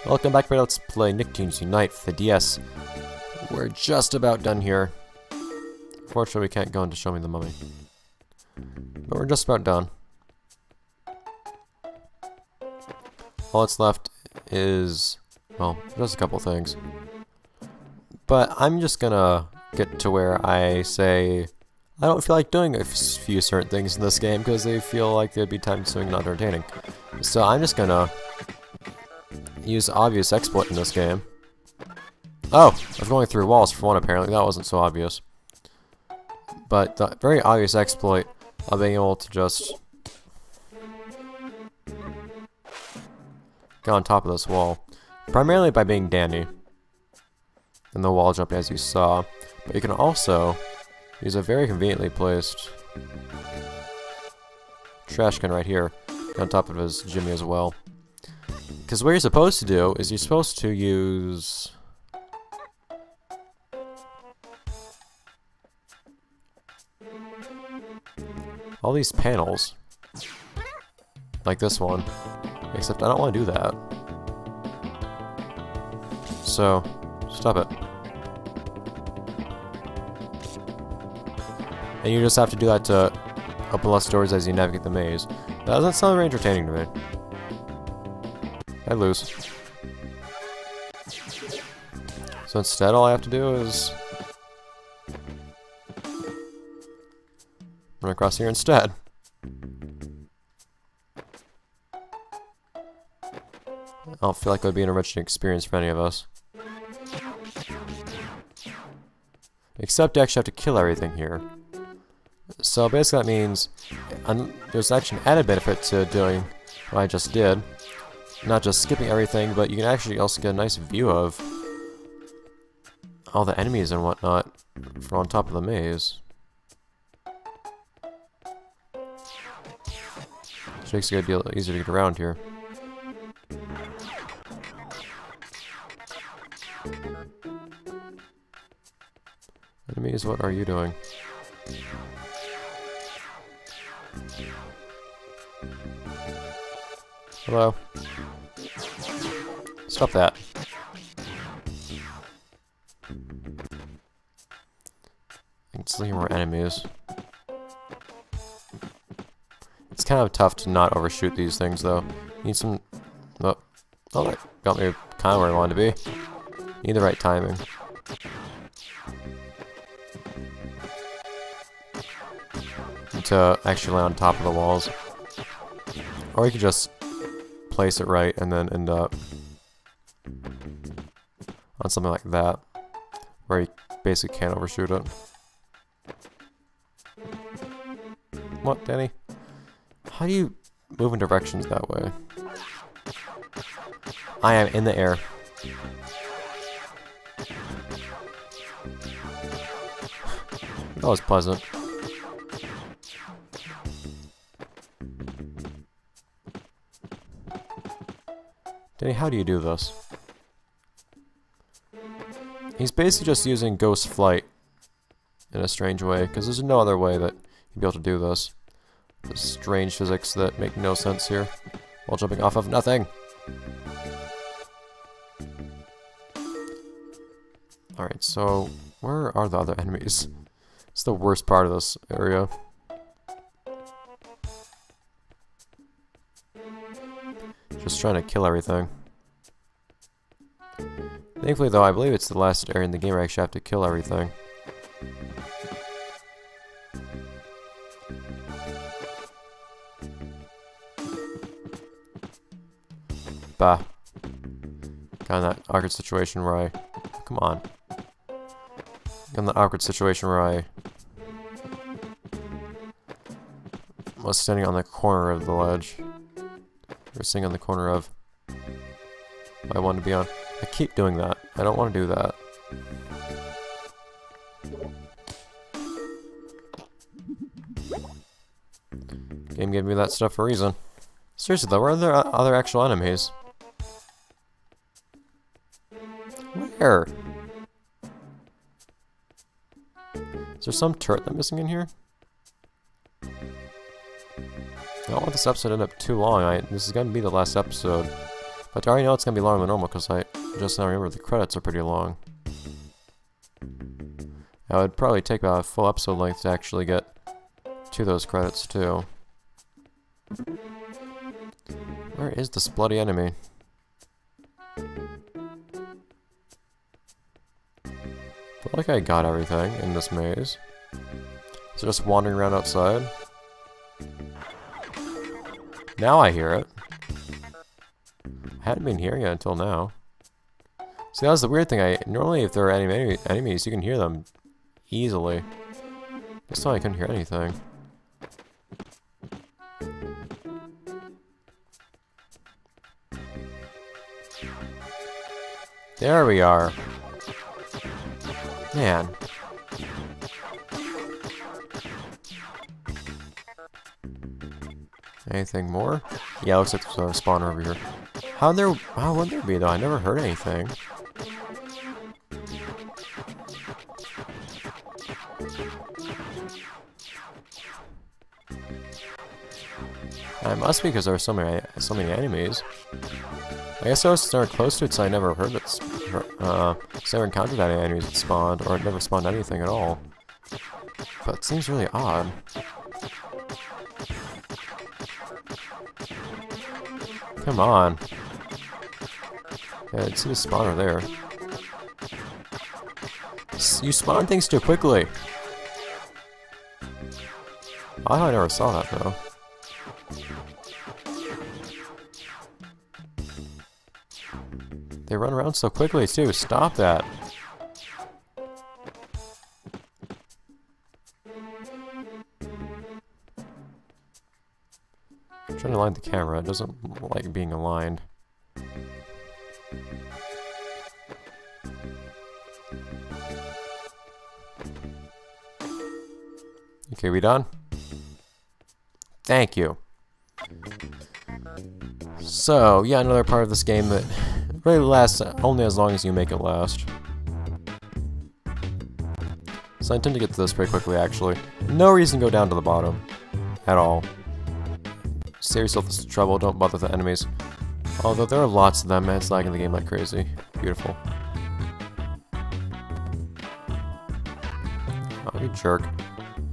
Welcome back, everybody. Let's play Nicktoons Unite for the DS. We're just about done here. Unfortunately, we can't go into Show Me the Mummy. But we're just about done. All that's left is, well, just a couple things. But I'm just gonna get to where I say I don't feel like doing a few certain things in this game because they feel like they'd be time-consuming and not entertaining. So I'm just gonna use obvious exploit in this game. Oh! I was going through walls for one, apparently. That wasn't so obvious. But the very obvious exploit of being able to just get on top of this wall. Primarily by being Danny. And the wall jump, as you saw. But you can also use a very conveniently placed trash can right here on top of his Jimmy as well. Because what you're supposed to do is you're supposed to use all these panels, like this one, except I don't want to do that. So, stop it. And you just have to do that to open less doors as you navigate the maze. That doesn't sound very entertaining to me. I lose. So instead, all I have to do is run across here instead. I don't feel like it would be an enriching experience for any of us. Except I actually have to kill everything here. So basically that means there's actually an added benefit to doing what I just did. Not just skipping everything, but you can actually also get a nice view of all the enemies and whatnot from on top of the maze. Which makes it a good deal easier to get around here. Enemies, what are you doing? Hello? Stop that. Let's look at more enemies. It's kind of tough to not overshoot these things, though. Need some... Oh, that got me kind of where I wanted to be. Need the right timing. To actually land on top of the walls. Or you could just place it right and then end up on something like that, where you basically can't overshoot it. What, Danny? How do you move in directions that way? I am in the air. That was pleasant. Danny, how do you do this? He's basically just using ghost flight in a strange way, because there's no other way that he'd be able to do this. There's strange physics that make no sense here, while jumping off of nothing. Alright, so where are the other enemies? It's the worst part of this area. Just trying to kill everything. Thankfully, though, I believe it's the last area in the game where I actually have to kill everything. Bah. Got in that awkward situation where I... Come on. Got in that awkward situation where I was standing on the corner of the ledge. Or sitting on the corner of I wanted to be on. I keep doing that. I don't want to do that. Game gave me that stuff for a reason. Seriously though, where are there other actual enemies? Where? Is there some turret I'm missing in here? I don't want this episode to end up too long. This is going to be the last episode. But I already know it's gonna be longer than normal because I just now remember the credits are pretty long. It would probably take about a full episode length to actually get to those credits too. Where is this bloody enemy? Feel like I got everything in this maze. Is it just wandering around outside? Now I hear it. I hadn't been hearing it until now. See, that was the weird thing. Normally if there are enemies, you can hear them easily. This time I couldn't hear anything. There we are. Man. Anything more? Yeah, looks like there's a spawner over here. How would there be though? I never heard anything. It must be because there are so many enemies. I guess I was never close to it, so I never heard it. So never encountered any enemies that spawned, or it never spawned anything at all. But it seems really odd. Come on. Yeah, I see the spawner there. You spawn things too quickly. I never saw that though. They run around so quickly too. Stop that. I'm trying to align the camera. It doesn't like being aligned. Okay, we done? Thank you. So, yeah, another part of this game that really lasts only as long as you make it last. So I intend to get to this pretty quickly, actually. No reason to go down to the bottom. At all. Save yourself this trouble, don't bother the enemies. Although there are lots of them, and it's lagging the game like crazy. Beautiful. Oh, you jerk.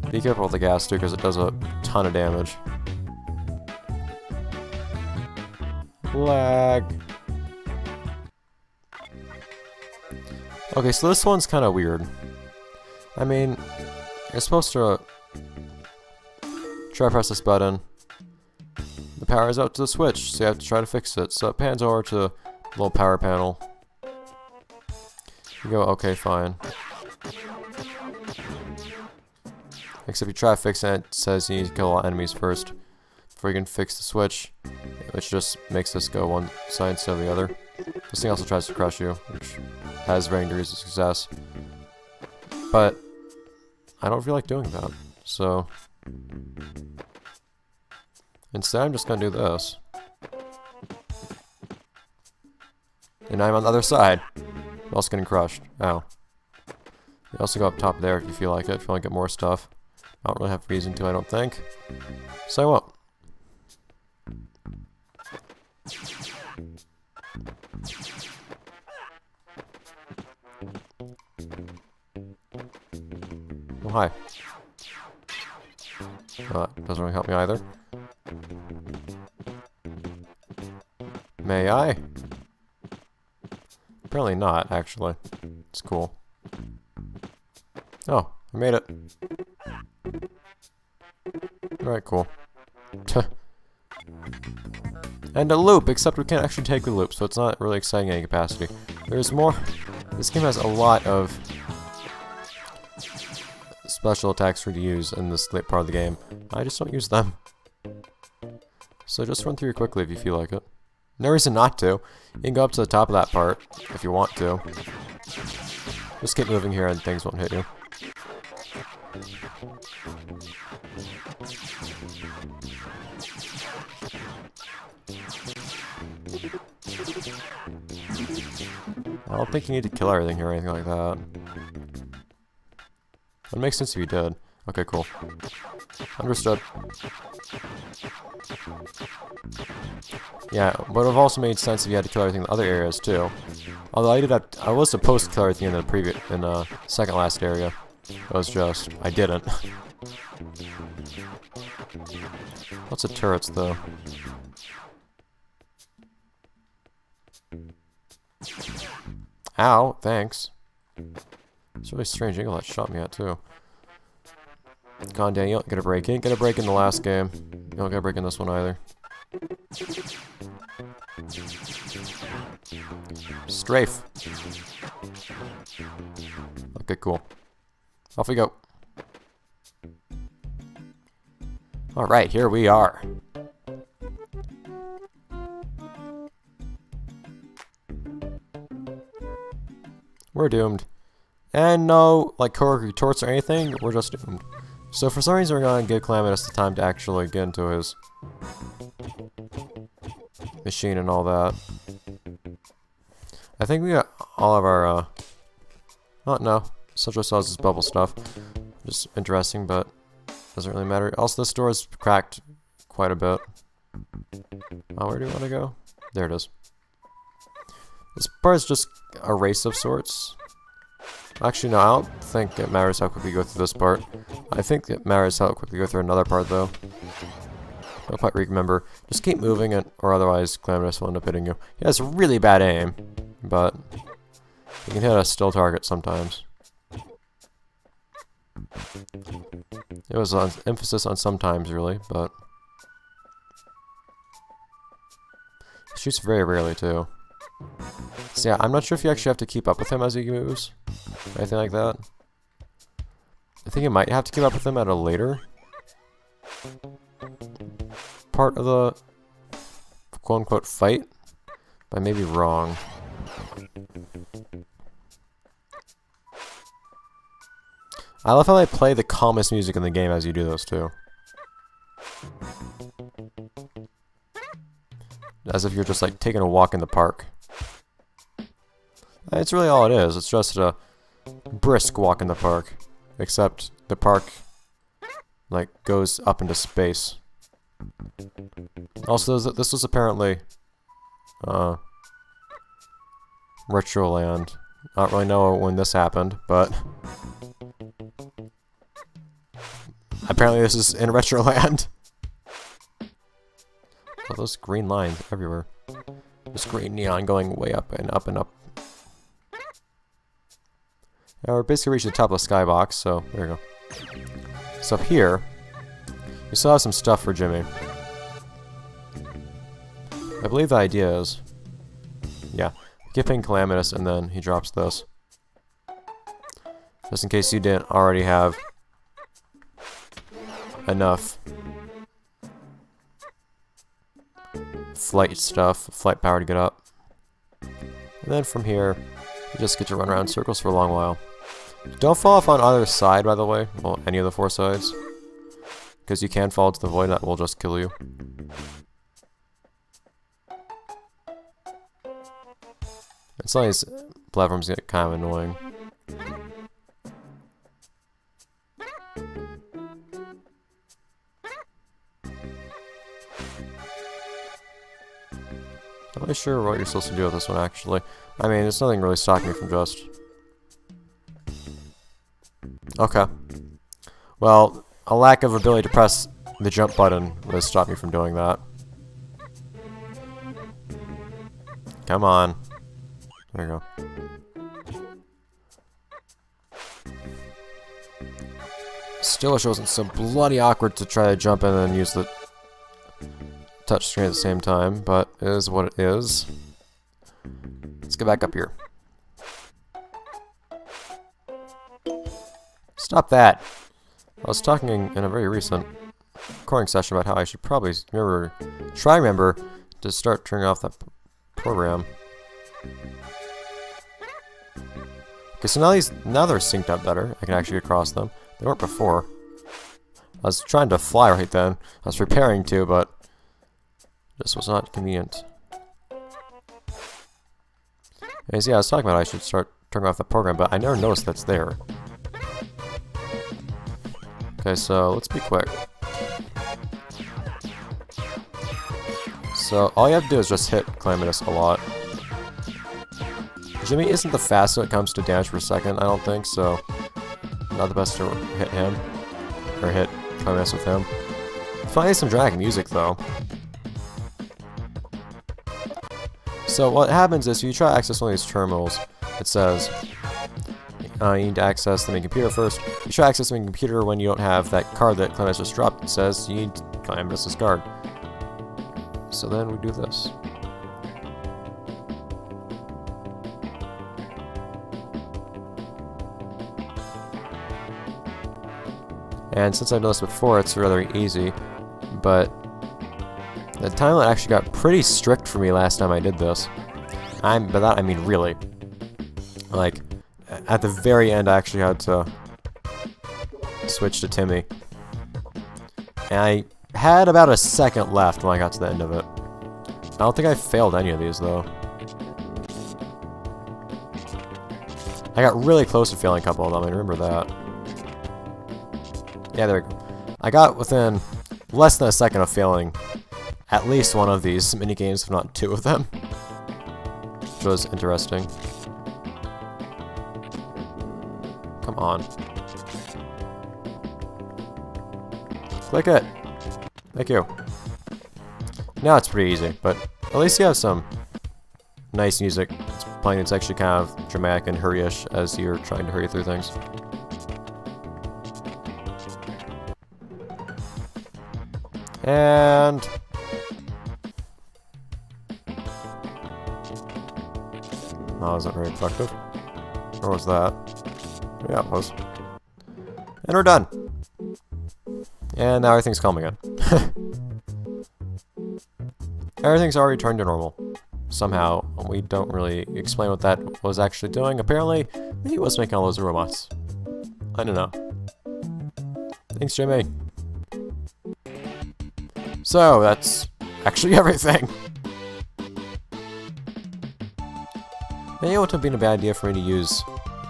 Be careful with the gas, too, because it does a ton of damage. Lag. Okay, so this one's kind of weird. I mean, you're supposed to try to press this button. The power is out to the switch, so you have to try to fix it. So it pans over to the little power panel. You go, okay, fine. Except you try fixing it, it says you need to kill all enemies first before you can fix the switch, which just makes this go one side instead of the other. This thing also tries to crush you, which has varying degrees of success. But I don't feel like doing that, so instead I'm just gonna do this. And I'm on the other side. I'm also getting crushed. Ow. You also go up top there if you feel like it, if you want to get more stuff. I don't really have reason to, I don't think. So I won't. Oh, hi. Doesn't really help me either. May I? Apparently not, actually. It's cool. Oh, I made it. Alright, cool. And a loop, except we can't actually take the loop, so it's not really exciting in any capacity. There's more. This game has a lot of special attacks for you to use in this late part of the game. I just don't use them. So just run through it quickly if you feel like it. No reason not to. You can go up to the top of that part if you want to. Just keep moving here and things won't hit you. I don't think you need to kill everything here or anything like that. That makes sense if you did. Okay, cool. Understood. Yeah, Yeah, but it would have also made sense if you had to kill everything in the other areas too. Although I was supposed to kill everything in the second last area. It was just I didn't. Lots of turrets though. Ow, thanks. It's a really strange angle that shot me at too. Come on, Daniel, get a break. You didn't get a break in the last game. You don't get a break in this one either. Strafe. Okay, cool. Off we go. Alright, here we are. We're doomed. And no, like, coworker retorts or anything, we're just doomed. So for some reason we're gonna give Calamitous the time to actually get into his machine and all that. I think we got all of our, oh no, Central Cells is bubble stuff. Just interesting, but doesn't really matter. Also, this door is cracked quite a bit. Oh, where do you want to go? There it is. This part is just a race of sorts. Actually, no, I don't think it matters how quickly you go through this part. I think it matters how quickly you go through another part, though. I don't quite remember. Just keep moving it, or otherwise Calamitous will end up hitting you. He has really bad aim, but you can hit a still target sometimes. It was an emphasis on sometimes, really, but he shoots very rarely, too. So yeah, I'm not sure if you actually have to keep up with him as he moves, or anything like that. I think you might have to keep up with him at a later part of the quote-unquote fight, but I may be wrong. I love how they play the calmest music in the game as you do those too. As if you're just like taking a walk in the park. It's really all it is. It's just a brisk walk in the park. Except the park like goes up into space. Also, this was apparently Retroland. I don't really know when this happened, but apparently this is in Retroland. Oh, those green lines everywhere. This green neon going way up and up and up. Now we're basically reaching the top of the skybox, so there you go. So up here, we still have some stuff for Jimmy. I believe the idea is, yeah, keep hitting Calamitous and then he drops this. Just in case you didn't already have enough flight power to get up. And then from here, you just get to run around in circles for a long while. Don't fall off on either side, by the way. Well, any of the four sides. Because you can fall into the void and that will just kill you. And some of these platforms get kind of annoying. I'm not really sure what you're supposed to do with this one, actually. I mean, there's nothing really stopping me from just... Okay. Well, a lack of ability to press the jump button would stop me from doing that. Come on. There you go. Still wish it wasn't so bloody awkward to try to jump in and use the touch screen at the same time, but it is what it is. Let's get back up here. Stop that! I was talking in a very recent recording session about how I should probably remember to start turning off that program. Okay, so now they're synced up better. I can actually get across them. They weren't before. I was trying to fly right then. I was preparing to, but this was not convenient. Anyways, yeah, I was talking about I should start turning off the program, but I never noticed that's there. Okay, so let's be quick. So all you have to do is just hit Calamitous a lot. Jimmy isn't the fastest when it comes to damage per second, I don't think, so not the best to hit him, or hit Calamitous with him. Finally some dramatic music though. So what happens is, if you try to access one of these terminals, it says you need to access the main computer first. You try to access the main computer when you don't have that card that Calamitous just dropped. It says you need Calamitous' card. So then we do this. And since I've done this before, it's rather easy, but the time limit actually got pretty strict for me last time I did this. By that I mean really. Like, at the very end I actually had to switch to Timmy. And I had about a second left when I got to the end of it. I don't think I failed any of these though. I got really close to failing a couple of them, I remember that. Yeah, there we go. I got within less than a second of failing at least one of these minigames, if not two of them. Which was interesting. Come on. Click it! Thank you. Now it's pretty easy, but at least you have some nice music. It's playing that's actually kind of dramatic and hurry-ish as you're trying to hurry through things. And that wasn't very effective. Or was that? Yeah, it was. And we're done. And now everything's calm again. Everything's already returned to normal. Somehow, we don't really explain what that was actually doing. Apparently, he was making all those robots. I don't know. Thanks, Jimmy. So, that's actually everything. Maybe it wouldn't have been a bad idea for me to use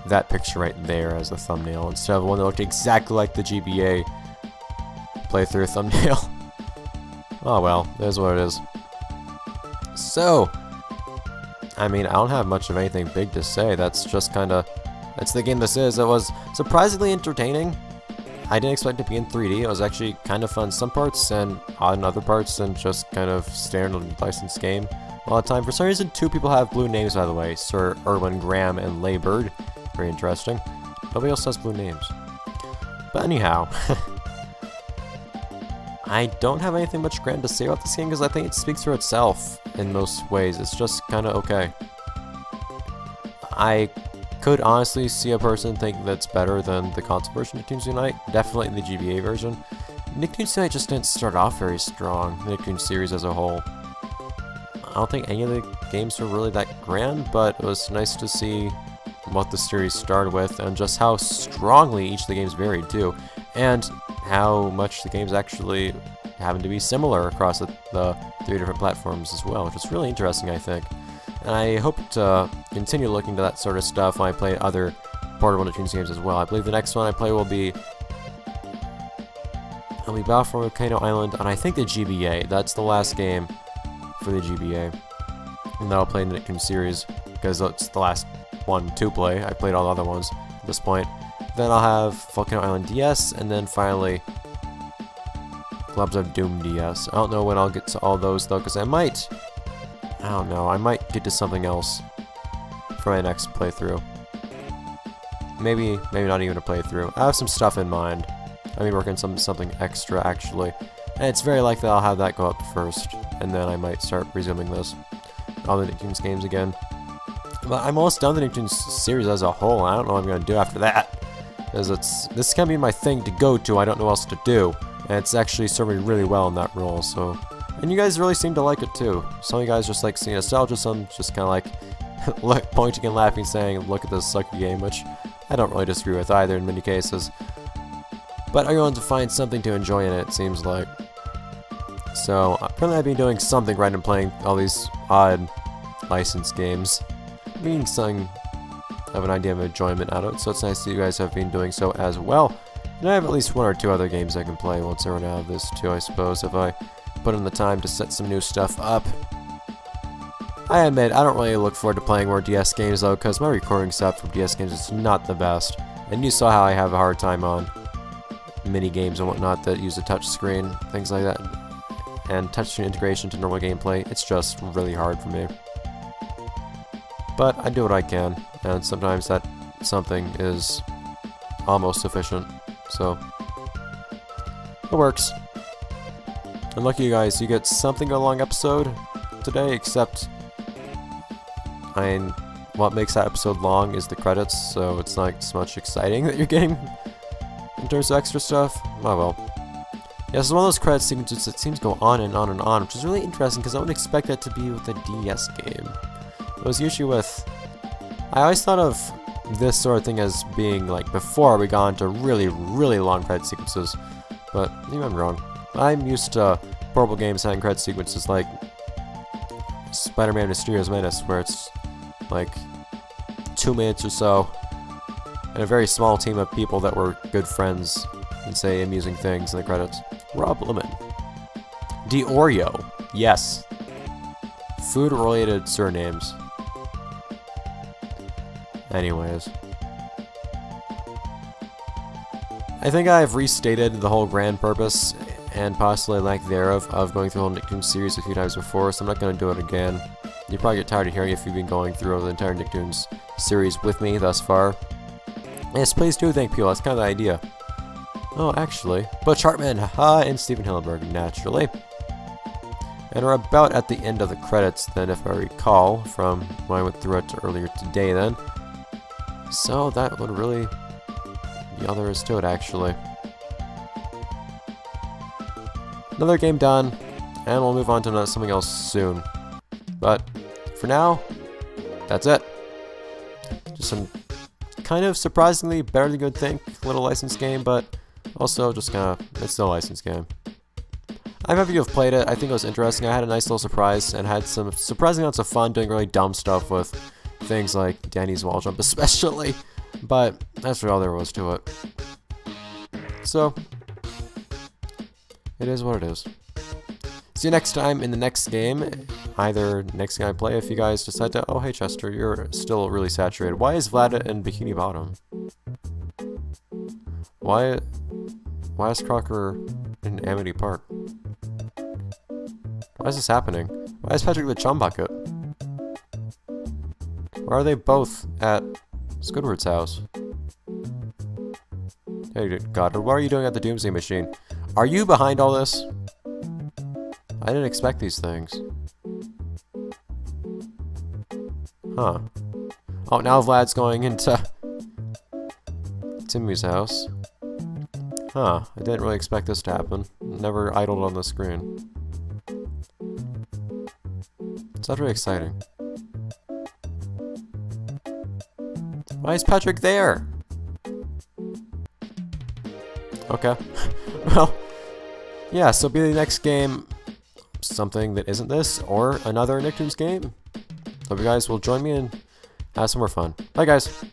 that picture right there as the thumbnail instead of one that looked exactly like the GBA playthrough thumbnail. Oh well, it is what it is. So, I mean, I don't have much of anything big to say. That's just kinda, that's the game this is. It was surprisingly entertaining. I didn't expect it to be in 3D. It was actually kind of fun in some parts and odd in other parts, and just kind of standard licensed game a lot of time. For some reason, two people have blue names, by the way. Sir Erwin Graham and Laybird. Very interesting. Nobody else has blue names. But anyhow, I don't have anything much grand to say about this game because I think it speaks for itself in most ways. It's just kind of okay. I could honestly see a person think that's better than the console version of Nicktoons Unite. Definitely the GBA version. Nicktoons Unite just didn't start off very strong, the Nicktoons series as a whole. I don't think any of the games were really that grand, but it was nice to see what the series started with and just how strongly each of the games varied too, and how much the games actually happen to be similar across the three different platforms as well, which is really interesting, I think. And I hope to continue looking to that sort of stuff when I play other portable Nicktoons games as well. I believe the next one I play will be Battle for Volcano Island, and I think the GBA. That's the last game for the GBA. And then I'll play the Nicktoons series, because that's the last one to play. I played all the other ones at this point. Then I'll have Volcano Island DS, and then finally Globs of Doom DS. I don't know when I'll get to all those though, because I don't know, I might get to something else for my next playthrough. Maybe not even a playthrough. I have some stuff in mind. I mean, working on something extra actually, and it's very likely I'll have that go up first, and then I might start resuming this, all the Nicktoons games again. But I'm almost done with the Nicktoons series as a whole. I don't know what I'm gonna do after that, because this can be my thing to go to. I don't know what else to do, and it's actually serving me really well in that role. So, and you guys really seem to like it too. Some of you guys just like seeing nostalgia, some just kind of like pointing and laughing, saying, "Look at this sucky game," which I don't really disagree with either in many cases. But everyone's to find something to enjoy in it, seems like. So, apparently I've been doing something right in playing all these odd licensed games. Being something of an idea of enjoyment out of it, so it's nice that you guys have been doing so as well. And I have at least one or two other games I can play once I run out of this too, I suppose, if I put in the time to set some new stuff up. I admit, I don't really look forward to playing more DS games though, because my recording setup for DS games is not the best. And you saw how I have a hard time on mini games and whatnot that use a touch screen, things like that. And touchscreen integration to normal gameplay, it's just really hard for me. But I do what I can, and sometimes that something is almost sufficient, so it works. And lucky you guys, you get something of a long episode today, except what makes that episode long is the credits, so it's not so much exciting that you're getting in terms of extra stuff. Oh well. Yeah, this is one of those credit sequences that seems to go on and on and on, which is really interesting because I wouldn't expect that to be with a DS game. It was usually with... I always thought of this sort of thing as being like before we got into really, really long credit sequences, but maybe I'm wrong. I'm used to portable games having credit sequences like Spider-Man Mysterio's Menace, where it's like 2 minutes or so, and a very small team of people that were good friends and say amusing things in the credits. Rob Lemon. Oreo. Yes. Food-related surnames. Anyways. I think I've restated the whole grand purpose and possibly lack thereof of going through the whole Nicktoons series a few times before, so I'm not going to do it again. You probably get tired of hearing if you've been going through the entire Nicktoons series with me thus far. Yes, please do thank people, that's kind of the idea. Oh, actually, Butch Hartman, haha, and Stephen Hillenburg, naturally. And we're about at the end of the credits then, if I recall, from when I went through it earlier today then. So that would really be all there is to it, actually. Another game done, and we'll move on to something else soon. But for now, that's it. Just some kind of surprisingly better than you'd think little licensed game, but also just kind of, it's still a licensed game. I'm happy to have played it. I think it was interesting. I had a nice little surprise and had some surprising amounts of fun doing really dumb stuff with things like Danny's wall jump especially, but that's really all there was to it. So, it is what it is. See you next time in the next game, either next game I play if you guys decide to, oh hey Chester, you're still really saturated. Why is Vlad in Bikini Bottom? Why is Crocker in Amity Park? Why is this happening? Why is Patrick the Chum Bucket? Why are they both at Squidward's house? Hey God, what are you doing at the Doomsday Machine? Are you behind all this? I didn't expect these things. Huh. Oh, now Vlad's going into Timmy's house. Huh, I didn't really expect this to happen. Never idled on the screen. It's not really exciting. Why is Patrick there? Okay. Well, yeah, so be the next game something that isn't this, or another Nicktoons game. Hope you guys will join me and have some more fun. Bye guys!